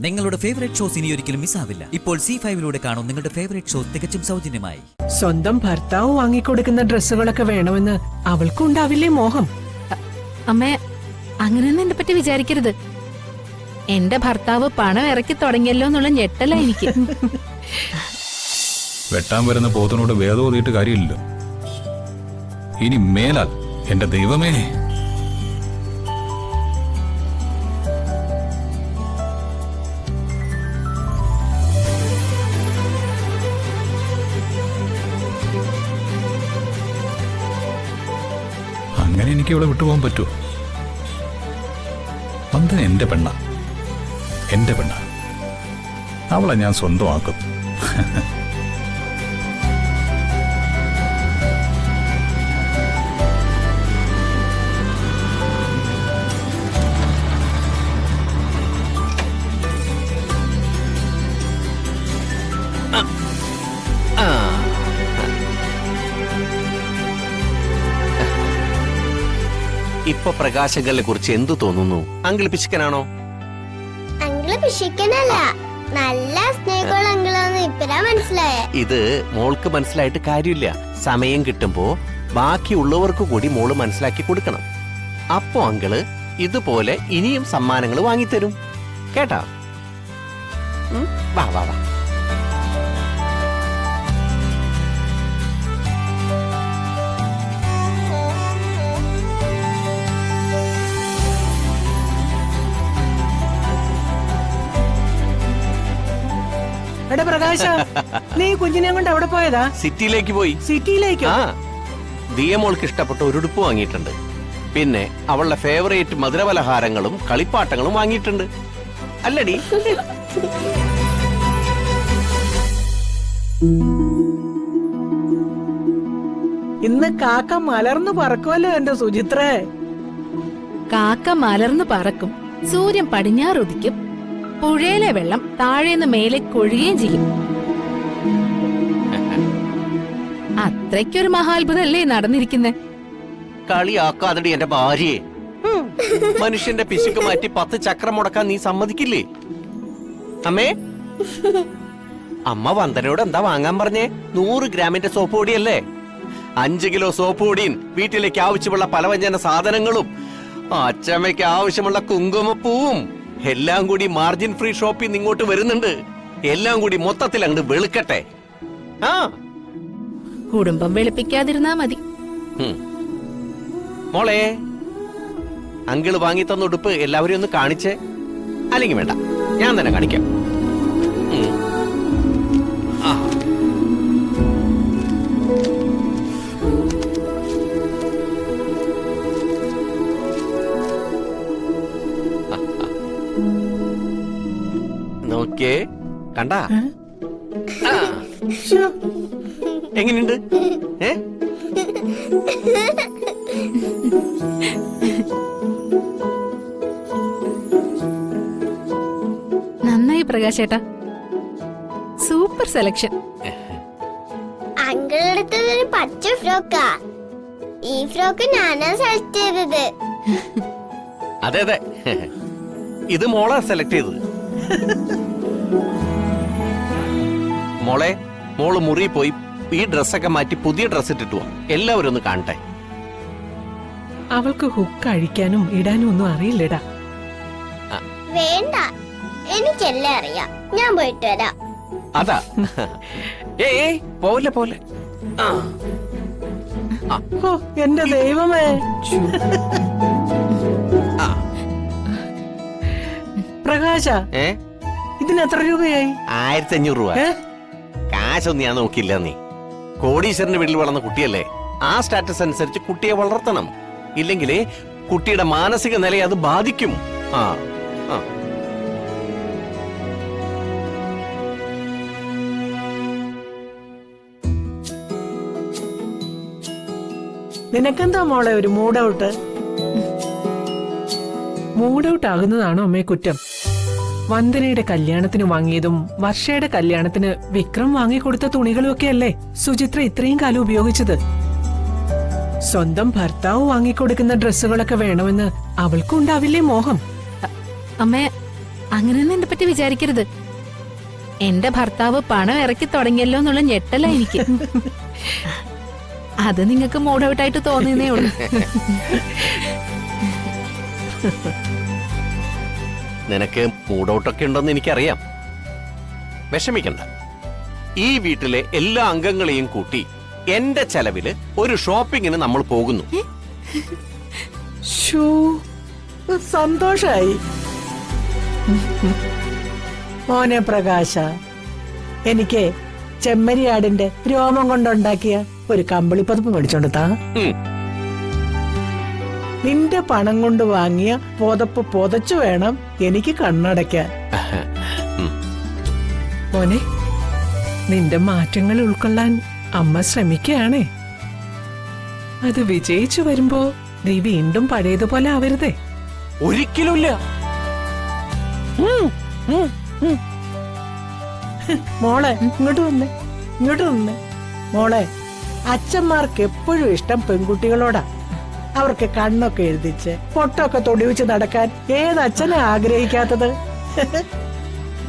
നിങ്ങളുടെ favourite shows ഇനി ഒരിക്കലും മിസ്സാവില്ല. ഇപ്പോൾ C5 കാണും നിങ്ങളുടെ ഫേവറേറ്റ് ഷോസ് തികച്ചും സൗജന്യമായി. സ്വന്തം ഭർത്താവ് വാങ്ങിക്കൊടുക്കുന്ന ഡ്രസ്സുകളൊക്കെ വേണമെന്ന് അവൾക്കുണ്ടാവില്ലേ മോഹം? അമ്മേ, അങ്ങനെയൊന്നും എന്നെ പറ്റി വിചാരിക്കരുത്. എന്റെ ഭർത്താവ് പണം ഇറക്കി തുടങ്ങിയല്ലോ എന്നുള്ള ഞെട്ടല എനിക്ക്. വെട്ടാൻ വരുന്ന പോത്തിനോട് വേദോതിയിട്ട് കാര്യമില്ലല്ലോ. ഇനി മേലാൽ എന്റെ ദൈവമേ. അങ്ങനെ എനിക്ക് ഇവിടെ വിട്ടുപോകാൻ പറ്റുമോ? വന്ദന എന്റെ പെണ്ണ, എന്റെ പെണ്ണ. അവളെ ഞാൻ സ്വന്തമാക്കും. ഇപ്പൊ പ്രകാശങ്ങളെ കുറിച്ച് എന്തു തോന്നുന്നു? അങ്കിൾ പിശുക്കനാണോ? അങ്കിള് പിശുക്കനല്ല, നല്ല സ്നേഹമുള്ള അങ്കിളാന്ന് ഇപ്പഴാ മനസ്സിലായേ. ഇത് മോൾക്ക് മനസ്സിലായിട്ട് കാര്യമില്ല. സമയം കിട്ടുമ്പോ ബാക്കിയുള്ളവർക്ക് കൂടി മോള് മനസ്സിലാക്കി കൊടുക്കണം. അപ്പോ അങ്കിള് ഇതുപോലെ ഇനിയും സമ്മാനങ്ങൾ വാങ്ങിത്തരും. കേട്ടാ? വാ വാ വാ. എടാ പ്രകാശ, നീ കുഞ്ഞിനെ കൊണ്ട് എവിടെ പോയതാ? സിറ്റിയിലേക്ക് പോയി. സിറ്റിയിലേക്കോ? ആ, ദിയമോൾക്ക് ഇഷ്ടപ്പെട്ട ഒരു ഉടുപ്പ് വാങ്ങിയിട്ടുണ്ട്. പിന്നെ അവളുടെ ഫേവറേറ്റ് മധുരപലഹാരങ്ങളും കളിപ്പാട്ടങ്ങളും വാങ്ങിയിട്ടുണ്ട്. അല്ലടി? ഇന്ന് കാക്ക മലർന്നു പറക്കുമല്ലോ എന്റെ സുചിത്രേ. കാക്ക മലർന്നു പറക്കും, സൂര്യൻ പടിഞ്ഞാറുദിക്കും, പുഴയിലെ വെള്ളം താഴേന്ന് മേലെ കൊഴുകയും ചെയ്യും. അത്രയ്ക്കൊരു മഹാത്ഭുതല്ലേ നടന്നിരിക്കുന്നെ. കളിയാക്കാതടി എന്റെ ഭാര്യയെ. മനുഷ്യന്റെ പിശുക്ക് മാറ്റി 10 ചക്രം മുടക്കാൻ നീ സമ്മതിക്കില്ലേ? അമ്മേ, അമ്മ വന്ദനയോട് എന്താ വാങ്ങാൻ പറഞ്ഞേ? 100 ഗ്രാമിന്റെ സോപ്പ് പൊടിയല്ലേ? 5 കിലോ സോപ്പ് പൊടിയും വീട്ടിലേക്ക് ആവശ്യമുള്ള പലവ്യഞ്ജന സാധനങ്ങളും അച്ചമ്മയ്ക്ക് ആവശ്യമുള്ള കുങ്കുമപ്പൂവും എല്ലാം കൂടി മാർജിൻ ഫ്രീ ഷോപ്പിൽ നിന്ന് ഇങ്ങോട്ട് വരുന്നുണ്ട്. എല്ലാം കൂടി മൊത്തത്തിൽ അങ്ങോട്ട് വെളുക്കട്ടെ. ആ, കുടുംബം വെളുപ്പിക്കാതിരുന്നാ മതി. മോളെ, അങ്കിള് വാങ്ങി തന്ന ഉടുപ്പ് എല്ലാവരും ഒന്ന് കാണിച്ചേ. അല്ലെങ്കിൽ വേണ്ട, ഞാൻ തന്നെ കാണിക്കാം. ആ, നോക്കേ, കണ്ടാ? എങ്ങനെയുണ്ട്? നന്നായി പ്രകാശേട്ടാ, സൂപ്പർ സെലക്ഷൻ. അങ്കിളെടുത്തതൊരു പച്ച ഫ്രോക്കാ. ഈ ഫ്രോക്ക് ഞാനാ സെലക്ട് ചെയ്തത്. അതെ അതെ, ഇത് മോളാ സെലക്ട് ചെയ്തത്. മോളെ, മോള് മുറി പോയി ഈ ഡ്രസ്സൊക്കെ മാറ്റി പുതിയ ഡ്രസ് ഇട്ടിട്ടു എല്ലാവരും ഒന്ന് കാണട്ടെ. അവൾക്ക് ഹുക്ക് അഴിക്കാനും ഇടാനും ഒന്നും അറിയില്ലടാ. വേണ്ട, എനിക്കെല്ലാം അറിയാം. ഞാൻ പോയിട്ട് വരാം. അതാ. ഏയ് പോലെ പോലെ. ഓ എന്റെ ദൈവമേ. പ്രകാശ, ഇതിന് എത്ര രൂപയായി? 1500 രൂപ. കാശൊന്നും ഞാൻ നോക്കില്ല. നീ കോടീശ്വരന്റെ വീട്ടിൽ വളർന്ന കുട്ടിയല്ലേ. ആ സ്റ്റാറ്റസ് അനുസരിച്ച് കുട്ടിയെ വളർത്തണം. ഇല്ലെങ്കിലേ കുട്ടിയുടെ മാനസിക നിലയെ അത് ബാധിക്കും. ആ ആ, നിനക്കെന്താ മോളെ ഒരു മൂഡ് ഔട്ട്? മൂഡ് ഔട്ട് ആകുന്നതാണോ അമ്മേ കുറ്റം? വന്ദനയുടെ കല്യാണത്തിന് വാങ്ങിയതും വർഷയുടെ കല്യാണത്തിന് വിക്രം വാങ്ങിക്കൊടുത്ത തുണികളും ഒക്കെ അല്ലേ സുചിത്ര ഇത്രയും കാലം ഉപയോഗിച്ചത്. സ്വന്തം ഭർത്താവ് വാങ്ങിക്കൊടുക്കുന്ന ഡ്രസ്സുകളൊക്കെ വേണമെന്ന് അവൾക്കുണ്ടാവില്ലേ മോഹം? അമ്മേ, അങ്ങനെയൊന്നും എന്നെ പറ്റി വിചാരിക്കരുത്. എന്റെ ഭർത്താവ് പണം ഇറക്കി തുടങ്ങിയല്ലോ എന്നുള്ള ഞെട്ടല എനിക്ക്. അത് നിങ്ങൾക്ക് മൂഡ് ഔട്ടായിട്ട് തോന്നിയതേ ഉള്ളൂ. നിനക്ക് മൂഡ് ഔട്ടൊക്കെ ഉണ്ടെന്ന് എനിക്കറിയാം. വിഷമിക്കണ്ട. ഈ വീട്ടിലെ എല്ലാ അംഗങ്ങളെയും കൂട്ടി എന്റെ ചെലവില് ഒരു ഷോപ്പിങ്ങിന് നമ്മൾ പോകുന്നു. ശോ, സന്തോഷായി. മോനെ പ്രകാശ, എനിക്ക് ചെമ്മരിയാടിന്റെ രോമം കൊണ്ടുണ്ടാക്കിയ ഒരു കമ്പിളിപ്പതുപ്പ് മേടിച്ചോണ്ട് താ. ഉം. നിന്റെ പണം കൊണ്ട് വാങ്ങിയ പുതപ്പ് പുതച്ചു വേണം എനിക്ക് കണ്ണടയ്ക്കാൻ. മോനെ, നിന്റെ മാറ്റങ്ങൾ ഉൾക്കൊള്ളാൻ അമ്മ ശ്രമിക്കുകയാണേ. അത് വിജയിച്ചു വരുമ്പോ നീ വീണ്ടും പഴയതുപോലെ ആവരുതേ. ഒരിക്കലുമില്ല. മോളെ ഇങ്ങോട്ട് വന്നേ, ഇങ്ങോട്ട് വന്നേ. മോളെ, അച്ഛന്മാർക്ക് എപ്പോഴും ഇഷ്ടം പെൺകുട്ടികളോടാ. അവർക്ക് കണ്ണൊക്കെ എഴുതിച്ച് പൊട്ടൊക്കെ തൊടിവിച്ച് നടക്കാൻ ഏതച്ഛനാ ആഗ്രഹിക്കാത്തത്?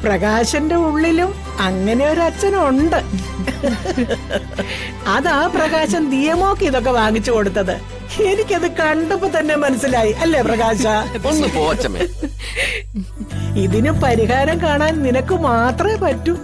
പ്രകാശന്റെ ഉള്ളിലും അങ്ങനെ ഒരു അച്ഛനുണ്ട്. അതാ പ്രകാശൻ നിയമോക്ക് ഇതൊക്കെ വാങ്ങിച്ചു കൊടുത്തത്. എനിക്കത് കണ്ടപ്പോ തന്നെ മനസ്സിലായി, അല്ലേ പ്രകാശ? ഒന്ന് പോച്ചമ്മേ. ഇതിന് പരിഹാരം കാണാൻ നിനക്ക് മാത്രമേ പറ്റൂ.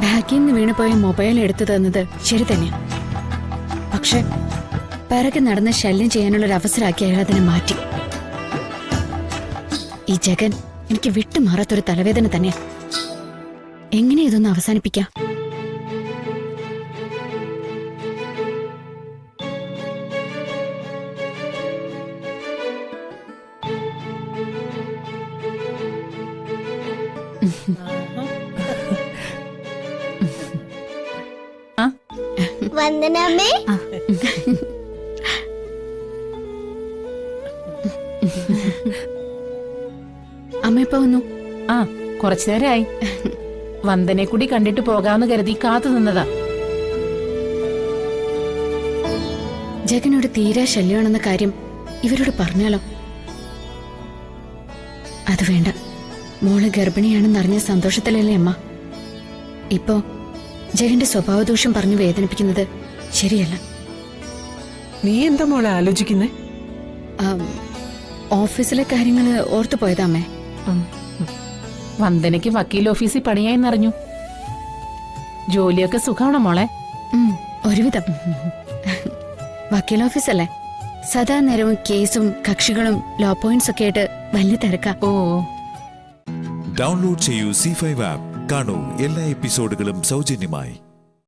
ബാഗിൽ നിന്ന് വീണുപോയ മൊബൈൽ എടുത്തു തന്നത് ശരി തന്നെ. പക്ഷെ പിറകെ നടന്ന് ശല്യം ചെയ്യാനുള്ളൊരു അവസരമാക്കി അയാൾ അതിനെ മാറ്റി. ഈ ജഗൻ എനിക്ക് വിട്ടുമാറാത്തൊരു തലവേദന തന്നെയാ. എങ്ങനെ ഇതൊന്ന് അവസാനിപ്പിക്കാം? വന്ദനമ്മേ, അമ്മ ഇപ്പൊ വന്നു. ആ, കുറച്ചു നേരമായി. വന്ദനെ കൂടി കണ്ടിട്ട് പോകാമെന്ന് കരുതി കാത്തു നിന്നതാ. ജഗനോട് തീരെ ശല്യമാണെന്ന കാര്യം ഇവരോട് പറഞ്ഞാലോ? അത് വേണ്ട. മോള് ഗർഭിണിയാണെന്നറിഞ്ഞ സന്തോഷത്തിലല്ലേ അമ്മ. ഇപ്പോ ജഗന്റെ സ്വഭാവദോഷം പറഞ്ഞു വേദനിപ്പിക്കുന്നത് ശരിയല്ല. നീ എന്താ മോളെ ആലോചിക്കുന്നേ? ഓഫീസിലെ കാര്യങ്ങള് ഓർത്തു പോയതാമേ. വന്ദനയ്ക്ക് വക്കീൽ ഓഫീസിൽ പണിയായെന്നറിഞ്ഞു. ജോലിയൊക്കെ സുഖാണോ മോളെ? ഒരുവിധം. വക്കീൽ ഓഫീസല്ലേ, സദാ നേരവും കേസും കക്ഷികളും ലോ പോയിന്റ്സ് ഒക്കെ ആയിട്ട് വലിയ തിരക്കാ. ഓ, ഡൗൺലോഡ് ചെയ്യൂ C5 ആപ്പ്. കാണൂ എല്ലാ എപ്പിസോഡുകളും സൗജന്യമായി.